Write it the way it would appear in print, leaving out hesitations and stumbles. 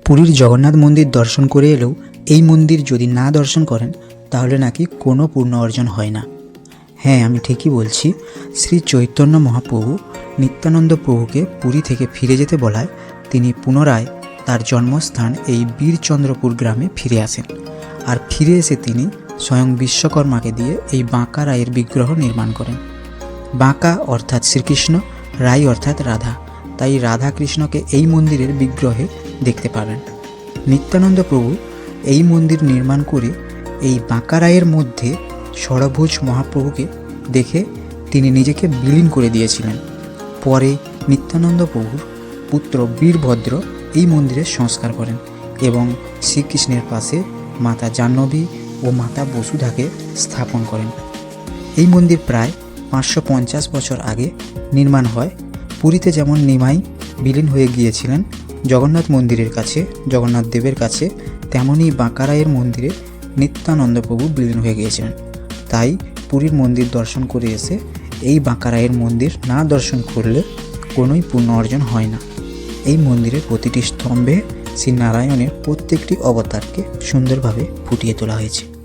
পুরীর জগন্নাথ মন্দির দর্শন করে এলেও এই মন্দির যদি না দর্শন করেন তাহলে নাকি কোনো পূর্ণ অর্জন হয় না। হ্যাঁ, আমি ঠিকই বলছি। শ্রী চৈতন্য মহাপ্রভু নিত্যানন্দ প্রভুকে পুরী থেকে ফিরে যেতে বলায় তিনি পুনরায় তার জন্মস্থান এই বীরচন্দ্রপুর গ্রামে ফিরে আসেন। আর ফিরে এসে তিনি স্বয়ং বিশ্বকর্মাকে দিয়ে এই বাঁকা রায়ের বিগ্রহ নির্মাণ করেন। বাঁকা অর্থাৎ শ্রীকৃষ্ণ, রাই অর্থাৎ রাধা, তাই রাধা কৃষ্ণকে এই মন্দিরের বিগ্রহে দেখতে পাবেন। নিত্যানন্দ প্রভু এই মন্দির নির্মাণ করে এই বাঁকা রায়ের মধ্যে ষড়ভুজ মহাপ্রভুকে দেখে তিনি নিজেকে বিলীন করে দিয়েছিলেন। পরে নিত্যানন্দ প্রভুর পুত্র বীরভদ্র এই মন্দিরের সংস্কার করেন এবং শ্রীকৃষ্ণের পাশে মাতা জাহ্নবী ও মাতা বসুধাকে স্থাপন করেন। এই মন্দির প্রায় 550 বছর আগে নির্মাণ হয়। পুরীতে যেমন নিমাই বিলীন হয়ে গিয়েছিলেন জগন্নাথ মন্দিরের কাছে, জগন্নাথ দেবের কাছে, তেমনই বাঁকা রায়ের মন্দিরে নিত্যানন্দ প্রভু বিলীন হয়ে গিয়েছিলেন। তাই পুরীর মন্দির দর্শন করে এসে এই বাঁকা রায়ের মন্দির না দর্শন করলে কোনোই পূর্ণ অর্জন হয় না। এই মন্দিরের প্রতিটি স্তম্ভে শ্রী নারায়ণের প্রত্যেকটি অবতারকে সুন্দরভাবে ফুটিয়ে তোলা হয়েছে।